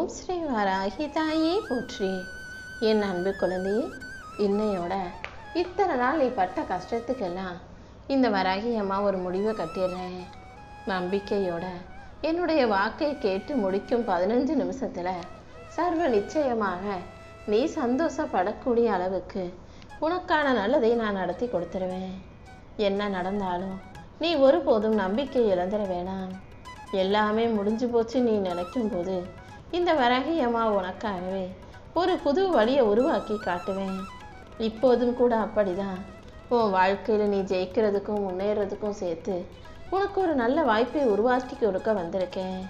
ஓம் ஸ்ரீ வாராகி தாயே போற்றி. என் அன்பு குழந்தையே, இன்னையோட இத்தனை நாள் நீ பட்ட கஷ்டத்துக்கெல்லாம் இந்த வராகி அம்மா ஒரு முடிவை கட்டிடுறேன். நம்பிக்கையோட என்னுடைய வாக்கை கேட்டு முடிக்கும் 15 நிமிஷத்துல சர்வ நிச்சயமாக நீ சந்தோஷப்படக்கூடிய அளவுக்கு உனக்கான நல்லதை நான் நடத்தி கொடுத்துருவேன். என்ன நடந்தாலும் நீ ஒருபோதும் நம்பிக்கை இழந்துட வேணாம். எல்லாமே முடிஞ்சு போச்சு நீ நினைக்கும் போது இந்த வராகி அம்மா உனக்காகவே ஒரு புது வழியை உருவாக்கி காட்டுவேன். இப்போதும் கூட அப்படிதான். உன் வாழ்க்கையில் நீ ஜெயிக்கிறதுக்கும் முன்னேறதுக்கும் சேர்த்து உனக்கு ஒரு நல்ல வாய்ப்பை உருவாக்கி கொடுக்க வந்திருக்கேன்.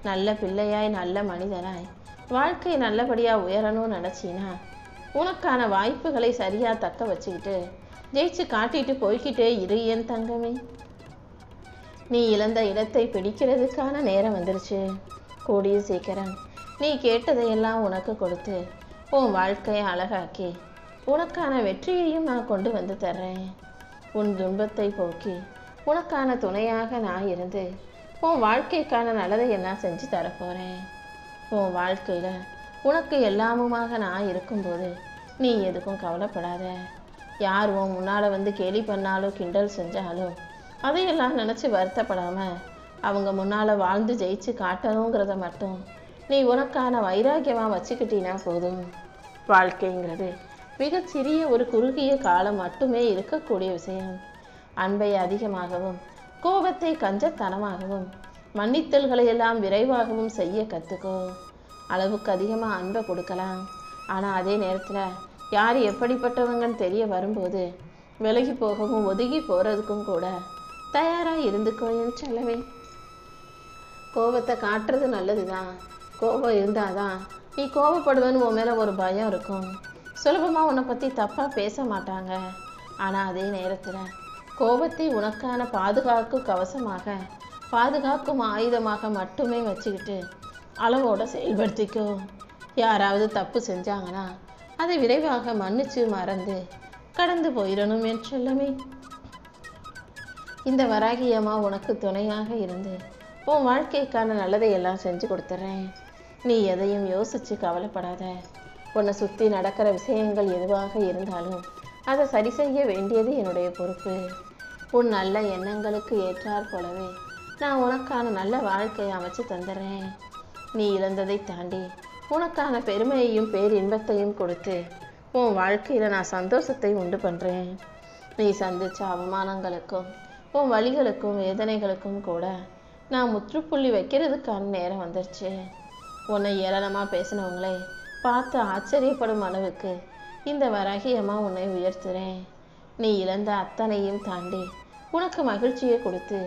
நல்ல பிள்ளையாய் நல்ல மனிதனாய் வாழ்க்கை நல்லபடியாக உயரணும்னு நினச்சினா உனக்கான வாய்ப்புகளை சரியாக தக்க வச்சுக்கிட்டு ஜெயிச்சு காட்டிட்டு போய்கிட்டே இரு என் தங்கமே. நீ இழந்த இடத்தை பிடிக்கிறதுக்கான நேரம் வந்துருச்சு. கூடிய சீக்கிரம் நீ கேட்டதையெல்லாம் உனக்கு கொடுத்து உன் வாழ்க்கையை அழகாக்கி உனக்கான வெற்றியையும் நான் கொண்டு வந்து தர்றேன். உன் துன்பத்தை போக்கி உனக்கான துணையாக நான் இருந்து உன் வாழ்க்கைக்கான நல்லதை எல்லாம் செஞ்சு தரப்போகிறேன். உன் வாழ்க்கையில் உனக்கு எல்லாமுமாக நான் இருக்கும்போது நீ எதுக்கும் கவலைப்படாத. யார் உன் முன்னால் வந்து கேலி பண்ணாலோ கிண்டல் செஞ்சாலோ அதையெல்லாம் நினச்சி வருத்தப்படாமல் அவங்க முன்னால் வாழ்ந்து ஜெயிச்சு காட்டணுங்கிறத மட்டும் நீ உனக்கான வைராக்கியமாக வச்சுக்கிட்டீன்னா போதும். வாழ்க்கைங்கிறது மிகச்சிறிய ஒரு குறுகிய காலம் மட்டுமே இருக்கக்கூடிய விஷயம். அன்பை அதிகமாகவும் கோபத்தை கஞ்சத்தனமாகவும் மன்னித்தல்களை எல்லாம் விரைவாகவும் செய்ய கற்றுக்கோ. அளவுக்கு அதிகமாக அன்பை கொடுக்கலாம், ஆனால் அதே நேரத்தில் யார் எப்படிப்பட்டவங்கன்னு தெரிய வரும்போது விலகி போகவும் ஒதுங்கி போகிறதுக்கும் கூட தயாராக இருந்துக்கோ என் செல்லவே. கோபத்தை காட்டுறது நல்லது தான். கோபம் இருந்தால் தான் நீ கோபப்படுவேன்னு உன் மேலே ஒரு பயம் இருக்கும். சுலபமாக உன்னை பற்றி தப்பாக பேச மாட்டாங்க. ஆனால் அதே நேரத்தில் கோபத்தை உனக்கான பாதுகாக்கும் கவசமாக பாதுகாக்கும் ஆயுதமாக மட்டுமே வச்சுக்கிட்டு அளவோடு செயல்படுத்திக்கோ. யாராவது தப்பு செஞ்சாங்கன்னா அதை விரைவாக மன்னிச்சு மறந்து கடந்து போயிடணும் என் செல்லமே. இந்த வராகி அம்மா உனக்கு துணையாக இருந்து உன் வாழ்க்கைக்கான நல்லதை எல்லாம் செஞ்சு கொடுத்துட்றேன். நீ எதையும் யோசித்து கவலைப்படாத. உன்னை சுற்றி நடக்கிற விஷயங்கள் எதுவாக இருந்தாலும் அதை சரி செய்ய வேண்டியது என்னுடைய பொறுப்பு. உன் நல்ல எண்ணங்களுக்கு ஏற்றாற் போலவே நான் உனக்கான நல்ல வாழ்க்கையை அமைச்சு தந்துடுறேன். நீ இழந்ததை தாண்டி உனக்கான பெருமையையும் பேரின்பத்தையும் கொடுத்து உன் வாழ்க்கையில் நான் சந்தோஷத்தை உண்டு பண்ணுறேன். நீ சந்தித்த அவமானங்களுக்கும் உன் வலிகளுக்கும் வேதனைகளுக்கும் கூட நான் முற்றுப்புள்ளி வைக்கிறதுக்கான நேரம் வந்துருச்சு. உன்னை ஏளனமாக பேசினவங்களே பார்த்து ஆச்சரியப்படும் அளவுக்கு இந்த வராகி அம்மா உன்னை உயர்த்துறேன். நீ இழந்த அத்தனையும் தாண்டி உனக்கு மகிழ்ச்சியை கொடுத்து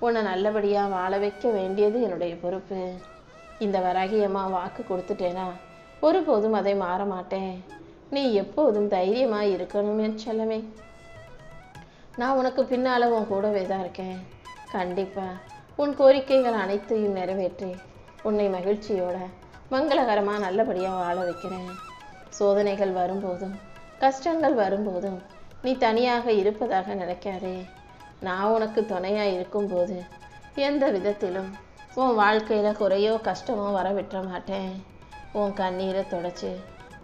உன்னை நல்லபடியாக வாழ வைக்க வேண்டியது என்னுடைய பொறுப்பு. இந்த வராகி அம்மா வாக்கு கொடுத்துட்டேனா ஒருபோதும் அதை மாற மாட்டேன். நீ எப்போதும் தைரியமாக இருக்கணும் என் செல்லமே. நான் உனக்கு பின்னால் உன் கூடவே தான் இருக்கேன். கண்டிப்பாக உன் கோரிக்கைகள் அனைத்தையும் நிறைவேற்றி உன்னை மகிழ்ச்சியோட மங்களகரமாக நல்லபடியாக வாழ வைக்கிறேன். சோதனைகள் வரும்போதும் கஷ்டங்கள் வரும்போதும் நீ தனியாக இருப்பதாக நினைக்காதே. நான் உனக்கு துணையாக இருக்கும்போது எந்த விதத்திலும் உன் வாழ்க்கையில் குறையோ கஷ்டமோ வர விட்டுற மாட்டேன். உன் கண்ணீரை தொடச்சி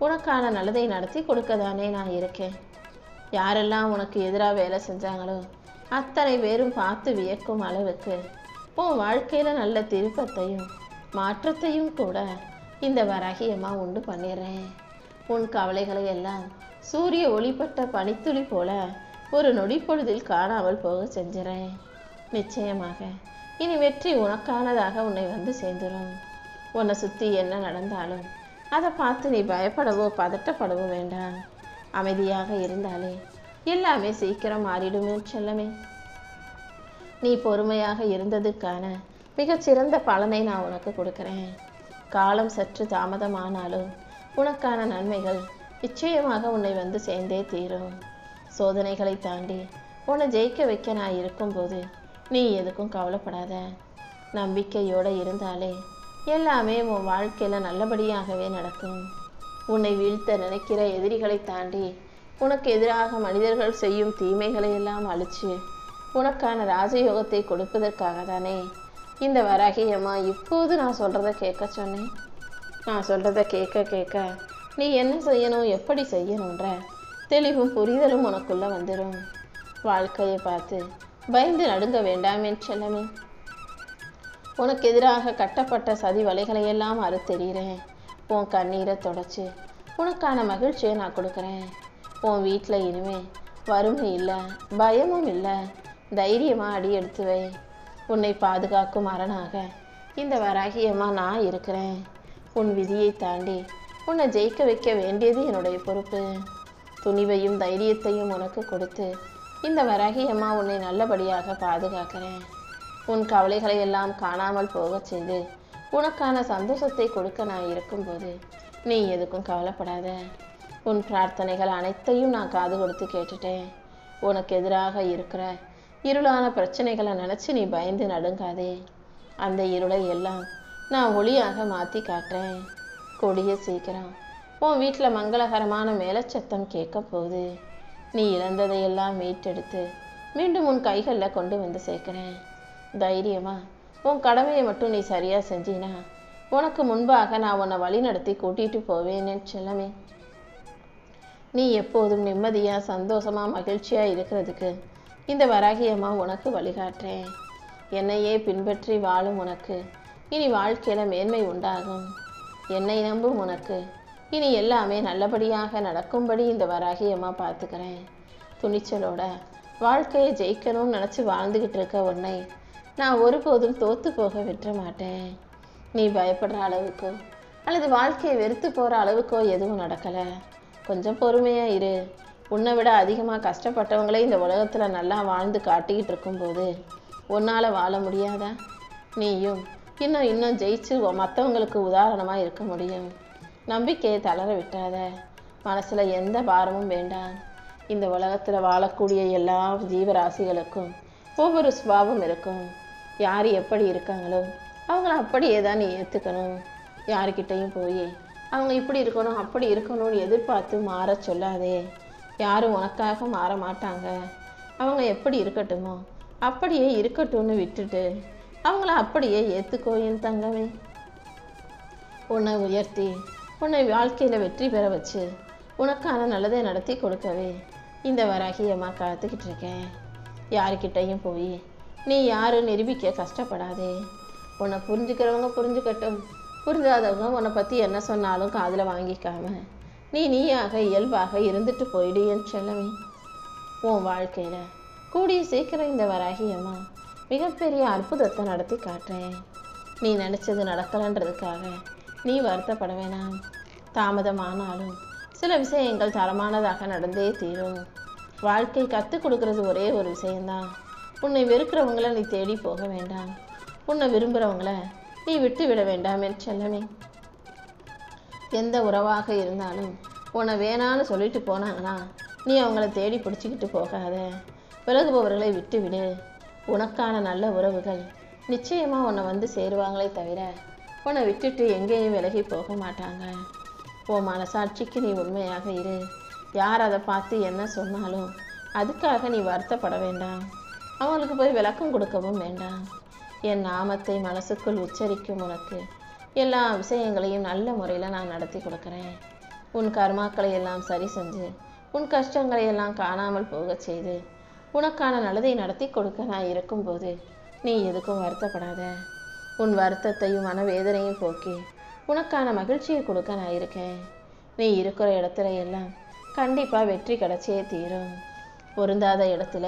உனக்கான நல்லதை நடத்தி கொடுக்க தானே நான் இருக்கேன். யாரெல்லாம் உனக்கு எதிராக வேலை செஞ்சாங்களோ அத்தனை பேரும் பார்த்து வியக்கும் அளவுக்கு உன் வாழ்க்கையில் நல்ல திருப்பத்தையும் மாற்றத்தையும் கூட இந்த வராகி அம்மா உண்டு பண்ணிடுறேன். உன் கவலைகளை எல்லாம் சூரிய ஒளிப்பட்ட பனித்துளி போல ஒரு நொடி பொழுதில் காணாமல் போக செஞ்சுறேன். நிச்சயமாக இனி வெற்றி உனக்கானதாக உன்னை வந்து சேர்ந்துடும். உன்னை சுற்றி என்ன நடந்தாலும் அதை பார்த்து நீ பயப்படவோ பதட்டப்படவோ வேண்டாம். அமைதியாக இருந்தாலே எல்லாமே சீக்கிரம் மாறிடுமே செல்லமே. நீ பொறுமையாக இருந்ததுக்கான மிகச்சிறந்த பலனை நான் உனக்கு கொடுக்குறேன். காலம் சற்று தாமதமானாலும் உனக்கான நன்மைகள் நிச்சயமாக உன்னை வந்து சேர்ந்தே தீரும். சோதனைகளை தாண்டி உன்னை ஜெயிக்க வைக்க நான் இருக்கும்போது நீ எதுக்கும் கவலைப்படாத. நம்பிக்கையோடு இருந்தாலே எல்லாமே உன் வாழ்க்கையில் நல்லபடியாகவே நடக்கும். உன்னை வீழ்த்த நினைக்கிற எதிரிகளை தாண்டி உனக்கு எதிராக மனிதர்கள் செய்யும் தீமைகளை எல்லாம் அழிச்சு உனக்கான ராஜயோகத்தை கொடுப்பதற்காக தானே இந்த வராகி அம்மா இப்போது நான் சொல்கிறத கேட்க சொன்னேன். நான் சொல்கிறத கேட்க கேட்க நீ என்ன செய்யணும், எப்படி செய்யணுன்ற தெளிவும் புரிதலும் உனக்குள்ளே வந்துடும். வாழ்க்கையை பார்த்து பயந்து நடுங்க வேண்டாம் என் செல்லமே. உனக்கு எதிராக கட்டப்பட்ட சதி வலைகளையெல்லாம் அறுத்தெறிகிறேன். உன் கண்ணீரை தொடச்சி உனக்கான மகிழ்ச்சியை நான் கொடுக்குறேன். உன் வீட்டில் இனிமே வறுமை இல்லை, பயமும் இல்லை. தைரியமாக அடி எடுத்து வை. உன்னை பாதுகாக்கும் அரணாக இந்த வராகியம்மா நான் இருக்கிறேன். உன் விதியை தாண்டி உன்னை ஜெயிக்க வைக்க வேண்டியது என்னுடைய பொறுப்பு. துணிவையும் தைரியத்தையும் உனக்கு கொடுத்து இந்த வராகியம்மா உன்னை நல்லபடியாக பாதுகாக்கிறேன். உன் கவலைகளை எல்லாம் காணாமல் போக செய்து உனக்கான சந்தோஷத்தை கொடுக்க நான் இருக்கும்போது நீ எதுக்கும் கவலைப்படாத. உன் பிரார்த்தனைகள் அனைத்தையும் நான் காது கொடுத்து கேட்டுட்டேன். உனக்கு எதிராக இருக்கிற இருளான பிரச்சனைகளை நினச்சி நீ பயந்து நடுங்காதே. அந்த இருளை எல்லாம் நான் ஒளியாக மாற்றி காட்டுறேன். கொடிய சீக்கிரம் உன் வீட்டில் மங்களகரமான மேலச்சத்தம் கேட்க போகுது. நீ இழந்ததையெல்லாம் மீட்டெடுத்து மீண்டும் உன் கைகளில் கொண்டு வந்து சேர்க்கிறேன். தைரியமா உன் கடமையை மட்டும் நீ சரியாக செஞ்சினா உனக்கு முன்பாக நான் உன்னை வழி நடத்தி கூட்டிகிட்டு போவேன்னு செல்லமே. நீ எப்போதும் நிம்மதியாக சந்தோஷமாக மகிழ்ச்சியாக இருக்கிறதுக்கு இந்த வராகியம்மா உனக்கு வழிகாட்டுறேன். என்னையே பின்பற்றி வாழும் உனக்கு இனி வாழ்க்கையில் மேன்மை உண்டாகும். என்னை நம்பும் உனக்கு இனி எல்லாமே நல்லபடியாக நடக்கும்படி இந்த வராகியம்மா பார்த்துக்கிறேன். துணிச்சலோட வாழ்க்கையை ஜெயிக்கணும்னு நினச்சி வாழ்ந்துக்கிட்டு இருக்க உன்னை நான் ஒருபோதும் தோற்று போக விட்டுற மாட்டேன். நீ பயப்படுற அளவுக்கோ அல்லது வாழ்க்கையை வெறுத்து போகிற அளவுக்கோ எதுவும் நடக்கலை. கொஞ்சம் பொறுமையாக இரு. உன்னை விட அதிகமாக கஷ்டப்பட்டவங்களே இந்த உலகத்தில் நல்லா வாழ்ந்து காட்டிக்கிட்டு இருக்கும்போது உன்னால் வாழ முடியாதா? நீயும் இன்னும் ஜெயிச்சு மற்றவங்களுக்கு உதாரணமாக இருக்க முடியும். நம்பிக்கையை தளர விட்டாத. மனசில் எந்த பாரமும் வேண்டாம். இந்த உலகத்தில் வாழக்கூடிய எல்லா ஜீவராசிகளுக்கும் ஒவ்வொரு சுபாவம் இருக்கும். யார் எப்படி இருக்காங்களோ அவங்கள அப்படியே தான் நீ ஏற்றுக்கணும். யாருக்கிட்டையும் போய் அவங்க இப்படி இருக்கணும் அப்படி இருக்கணும்னு எதிர்பார்த்து மாற சொல்லாதே. யாரும் உனக்காக மாற மாட்டாங்க. அவங்க எப்படி இருக்கட்டுமோ அப்படியே இருக்கட்டும்னு விட்டுட்டு அவங்கள அப்படியே ஏற்றுக்கோ என் தங்கமே. உன்னை உயர்த்தி உன்னை வாழ்க்கையில் வெற்றி பெற வச்சு உனக்கான நல்லதை நடத்தி கொடுக்கவே இந்த வராகியம்மா காத்துக்கிட்டு இருக்கேன். யாருக்கிட்டையும் போய் நீ யாரும் நிரூபிக்க கஷ்டப்படாதே. உன்னை புரிஞ்சுக்கிறவங்க புரிஞ்சுக்கட்டும், புரிஞ்சாதவங்க உன்னை பற்றி என்ன சொன்னாலும் காதில் வாங்கிக்காம நீயாக இயல்பாக இருந்துட்டு போயிடு என் செல்லமே. உன் வாழ்க்கையில் கூடிய சீக்கிரம் இந்த வராகியம்மா மிகப்பெரிய அற்புதத்தை நடத்தி காட்டுறேன். நீ நினச்சது நடக்கலைன்றதுக்காக நீ வருத்தப்பட வேணாம். தாமதமானாலும் சில விஷயங்கள் தரமானதாக நடந்தே தீரும். வாழ்க்கை கற்றுக் கொடுக்கறது ஒரே ஒரு விஷயந்தான். உன்னை வெறுக்கிறவங்கள நீ தேடி போக வேண்டாம். உன்னை விரும்புகிறவங்கள நீ விட்டு விட வேண்டாம் என் செல்லமே. எந்த உறவாக இருந்தாலும் உன்னை வேணான்னு சொல்லிட்டு போனாங்கன்னா நீ அவங்கள தேடி பிடிச்சிக்கிட்டு போகாத. விலகுபவர்களை விட்டு விடு. உனக்கான நல்ல உறவுகள் நிச்சயமாக உன்னை வந்து சேருவாங்களே தவிர உன்னை விட்டுட்டு எங்கேயும் விலகி போக மாட்டாங்க. உன் மனசாட்சிக்கு நீ உண்மையாக இரு. யார் அதை பார்த்து என்ன சொன்னாலும் அதுக்காக நீ வருத்தப்பட வேண்டாம். அவங்களுக்கு போய் விளக்கம் கொடுக்கவும் வேண்டாம். என் நாமத்தை மனசுக்குள் உச்சரிக்கும் உனக்கு எல்லா விஷயங்களையும் நல்ல முறையில் நான் நடத்தி கொடுக்குறேன். உன் கர்மாக்களை எல்லாம் சரி செஞ்சு உன் கஷ்டங்களை எல்லாம் காணாமல் போக செய்து உனக்கான நல்லதை நடத்தி கொடுக்க நான் இருக்கும்போது நீ எதுக்கும் வருத்தப்படாத. உன் வருத்தத்தையும் மனவேதனையும் போக்கி உனக்கான மகிழ்ச்சியை கொடுக்க நான் இருக்கேன். நீ இருக்கிற இடத்துல எல்லாம் கண்டிப்பாக வெற்றி கிடைச்சே தீரும். பொருந்தாத இடத்துல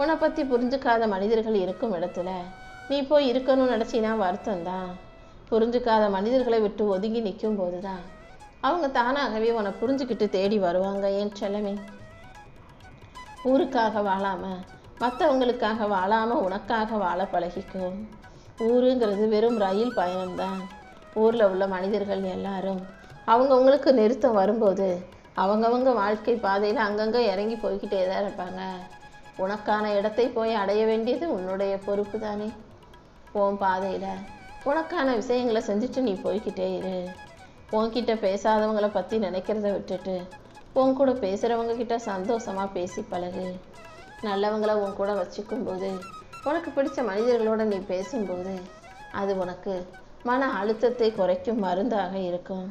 உன்னை பற்றி புரிஞ்சுக்காத மனிதர்கள் இருக்கும் இடத்துல நீ போய் இருக்கணும்னு நினச்சினா வருத்தம்தான். புரிஞ்சுக்காத மனிதர்களை விட்டு ஒதுங்கி நிற்கும் போது தான் அவங்க தானாகவே உன்னை புரிஞ்சுக்கிட்டு தேடி வருவாங்க என் செல்லமே. ஊருக்காக வாழாமல் மற்றவங்களுக்காக வாழாமல் உனக்காக வாழ பழகிக்கும். ஊருங்கிறது வெறும் ரயில் பயணம்தான். ஊரில் உள்ள மனிதர்கள் எல்லாரும் அவங்கவுங்களுக்கு நிறுத்தம் வரும்போது அவங்கவங்க வாழ்க்கை பாதையில் அங்கங்கே இறங்கி போய்கிட்டே தான் இருப்பாங்க. உனக்கான இடத்தை போய் அடைய வேண்டியது உன்னுடைய பொறுப்பு தானே. உன் பாதையில் உனக்கான விஷயங்களை செஞ்சுட்டு நீ போய்கிட்டே இரு. உன்கிட்ட பேசாதவங்களை பற்றி நினைக்கிறத விட்டுட்டு உன் கூட பேசுகிறவங்க கிட்ட சந்தோஷமாக பேசி பழகு. நல்லவங்களை உன் கூட வச்சுக்கும்போது உனக்கு பிடிச்ச மனிதர்களோடு நீ பேசும்போது அது உனக்கு மன அழுத்தத்தை குறைக்கும் மருந்தாக இருக்கும்.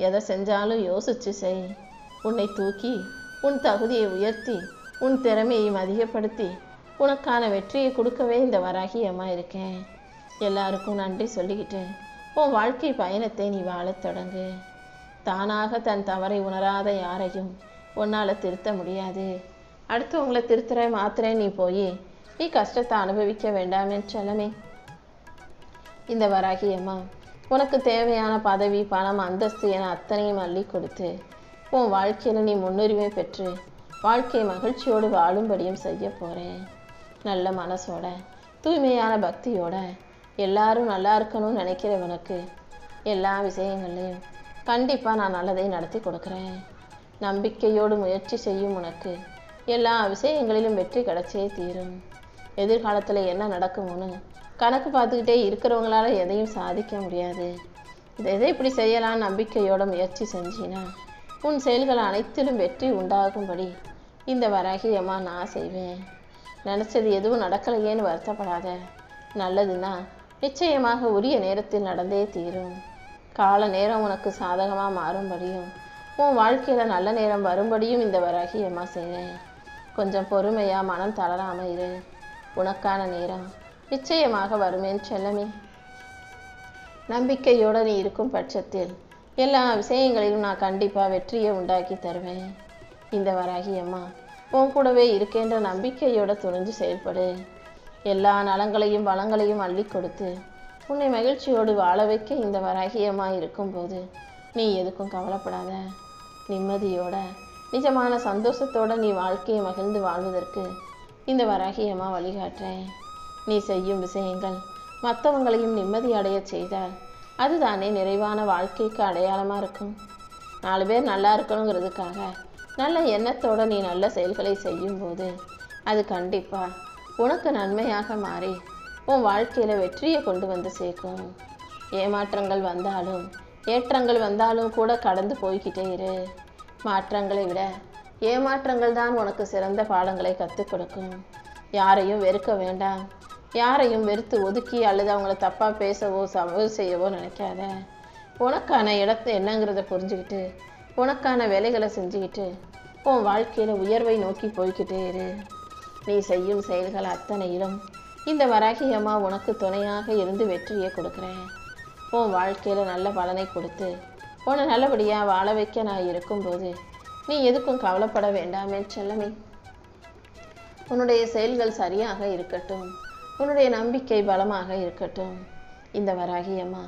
எதை செஞ்சாலும் யோசிச்சு செய். உன்னை தூக்கி, உன் தகுதியை உயர்த்தி, உன் திறமையை அதிகப்படுத்தி உனக்கான வெற்றியை கொடுக்கவே இந்த வராகி அம்மா இருக்கேன். எல்லாருக்கும் நன்றி சொல்லிக்கிட்டு உன் வாழ்க்கை பயணத்தை நீ வாழத் தொடங்கு. தானாக தன் தவறை உணராத யாரையும் உன்னால் திருத்த முடியாது. அடுத்தவங்களை திருத்துற மாத்திரே நீ போய் நீ கஷ்டத்தை அனுபவிக்க வேண்டாமே செல்லமே. இந்த வராகி அம்மா உனக்கு தேவையான பதவி, பணம், அந்தஸ்து என அத்தனையும் அள்ளி கொடுத்து உன் வாழ்க்கையில் நீ முன்னுரிமை பெற்று வாழ்க்கை மகிழ்ச்சியோடு வாழும்படியும் செய்ய போகிறேன். நல்ல மனசோட, தூய்மையான பக்தியோட, எல்லாரும் நல்லா இருக்கணும்னு நினைக்கிறவனுக்கு எல்லா விஷயங்கள்லையும் கண்டிப்பாக நான் நல்லதை நடத்தி கொடுக்குறேன். நம்பிக்கையோடு முயற்சி செய்யும் உனக்கு எல்லா விஷயங்களிலும் வெற்றி கிடைச்சே தீரும். எதிர்காலத்தில் என்ன நடக்கும்னு கணக்கு பார்த்துக்கிட்டே இருக்கிறவங்களால எதையும் சாதிக்க முடியாது. எதை இப்படி செய்யலாம் நம்பிக்கையோட முயற்சி செஞ்சினா உன் செயல்கள் அனைத்திலும் வெற்றி உண்டாகும்படி இந்த வராகி அம்மா நான் செய்வேன். நினச்சது எதுவும் நடக்கலையேன்னு வருத்தப்படாத. நல்லதுன்னா நிச்சயமாக உரிய நேரத்தில் நடந்தே தீரும். கால நேரம் உனக்கு சாதகமாக மாறும்படியும் உன் வாழ்க்கையில் நல்ல நேரம் வரும்படியும் இந்த வராகி அம்மா செய்வேன். கொஞ்சம் பொறுமையாக மனம் தளராமல் இரு. உனக்கான நேரம் நிச்சயமாக வருமேன்னு செல்லமே. நம்பிக்கையோடு நீ இருக்கும் பட்சத்தில் எல்லா விஷயங்களிலும் நான் கண்டிப்பாக வெற்றியை உண்டாக்கி தருவேன். இந்த வராகி அம்மா உன் கூடவே இருக்கின்ற நம்பிக்கையோட துணிஞ்சு செயல்படு. எல்லா நலங்களையும் வளங்களையும் அள்ளி கொடுத்து உன்னை மகிழ்ச்சியோடு வாழ வைக்க இந்த வராகி அம்மா இருக்கும்போது நீ எதுக்கும் கவலைப்படாத. நிம்மதியோட நிஜமான சந்தோஷத்தோட நீ வாழ்க்கையை மகிழ்ந்து வாழ்வதற்கு இந்த வராகி அம்மா வழிகாட்டுறேன். நீ செய்யும் விஷயங்கள் மற்றவங்களையும் நிம்மதி அடைய செய்தால் அதுதானே நிறைவான வாழ்க்கைக்கு அடையாளமாக இருக்கும். 4 பேர் நல்லா இருக்கணுங்கிறதுக்காக நல்ல எண்ணத்தோடு நீ நல்ல செயல்களை செய்யும்போது அது கண்டிப்பாக உனக்கு நன்மையாக மாறி உன் வாழ்க்கையில் வெற்றியை கொண்டு வந்து சேர்க்கும். ஏமாற்றங்கள் வந்தாலும் ஏற்றங்கள் வந்தாலும் கூட கடந்து போய்கிட்டே இரு. மாற்றங்களை விட ஏமாற்றங்கள் தான் உனக்கு சிறந்த பாடங்களை கற்றுக் கொடுக்கும். யாரையும் வெறுக்க வேண்டாம். யாரையும் வெறுத்து ஒதுக்கி அல்லது அவங்கள தப்பாக பேசவோ சமூக செய்யவோ நினைக்காத. உனக்கான இடத்தை என்னங்கிறத புரிஞ்சுக்கிட்டு உனக்கான வேலைகளை செஞ்சுக்கிட்டு உன் வாழ்க்கையில் உயர்வை நோக்கி போய்கிட்டே இரு. நீ செய்யும் செயல்கள் அத்தனையிலும் இந்த வராகி அம்மா உனக்கு துணையாக இருந்து வெற்றியை கொடுக்குறேன். உன் வாழ்க்கையில் நல்ல பலனை கொடுத்து உன்னை நல்லபடியாக வாழ வைக்க நான் இருக்கும்போது நீ எதுக்கும் கவலைப்பட வேண்டாமே செல்லமே. உன்னுடைய செயல்கள் சரியாக இருக்கட்டும். உன்னுடைய நம்பிக்கை பலமாக இருக்கட்டும். இந்த வராகி அம்மா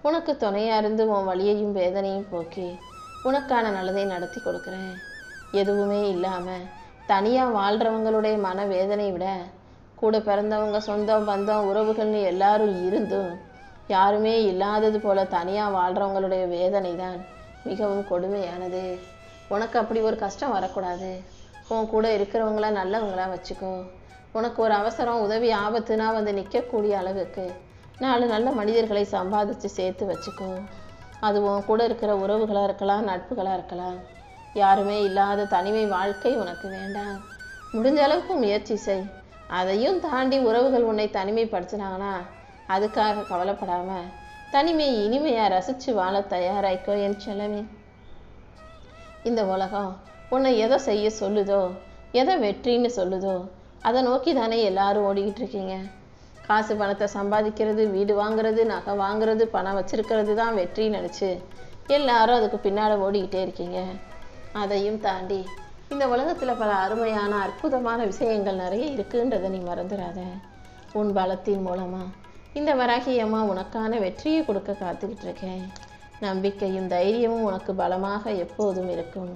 உனக்கு துணையாக இருந்து உன் வலியையும் வேதனையும் போக்கி உனக்கான நல்லதை நடத்தி கொடுக்குறேன். எதுவுமே இல்லாமல் தனியாக வாழ்கிறவங்களுடைய மன வேதனை விட கூட பிறந்தவங்க, சொந்தம், பந்தம், உறவுகள்னு எல்லாரும் இருந்தும் யாருமே இல்லாதது போல தனியாக வாழ்கிறவங்களுடைய வேதனை தான் மிகவும் கொடுமையானது. உனக்கு அப்படி ஒரு கஷ்டம் வரக்கூடாது. உன் கூட இருக்கிறவங்கள நல்லவங்களா வச்சுக்கோ. உனக்கு ஒரு அவசரம், உதவி, ஆபத்துனா வந்து நிற்கக்கூடிய அளவுக்கு 4 நல்ல மனிதர்களை சம்பாதிச்சு சேர்த்து வச்சுக்கோ. அது உன் கூட இருக்கிற உறவுகளாக இருக்கலாம், நட்புகளாக இருக்கலாம். யாருமே இல்லாத தனிமை வாழ்க்கை உனக்கு வேண்டாம். முடிஞ்ச அளவுக்கு முயற்சி செய். அதையும் தாண்டி உறவுகள் உன்னை தனிமைப்படுத்தினாங்கன்னா அதுக்காக கவலைப்படாமல் தனிமையை இனிமையாக ரசித்து வாழ தயாராய்க்கோ என் செல்லமே. இந்த உலகம் உன்னை எதை செய்ய சொல்லுதோ, எதை வெற்றின்னு சொல்லுதோ அதை நோக்கி தானே எல்லாரும் ஓடிக்கிட்டு இருக்கீங்க. காசு பணத்தை சம்பாதிக்கிறது, வீடு வாங்குறது, நகை வாங்குறது, பணம் வச்சிருக்கிறது தான் வெற்றின்னு நினச்சி எல்லாரும் அதுக்கு பின்னால் ஓடிக்கிட்டே இருக்கீங்க. அதையும் தாண்டி இந்த உலகத்தில் பல அருமையான அற்புதமான விஷயங்கள் நிறைய இருக்குன்றதை நீ மறந்துடாத. உன் பலத்தின் மூலமாக இந்த வராகி அம்மா உனக்கான வெற்றியை கொடுக்க காத்துக்கிட்டு இருக்கேன். நம்பிக்கையும் தைரியமும் உனக்கு பலமாக எப்போதும் இருக்கும்.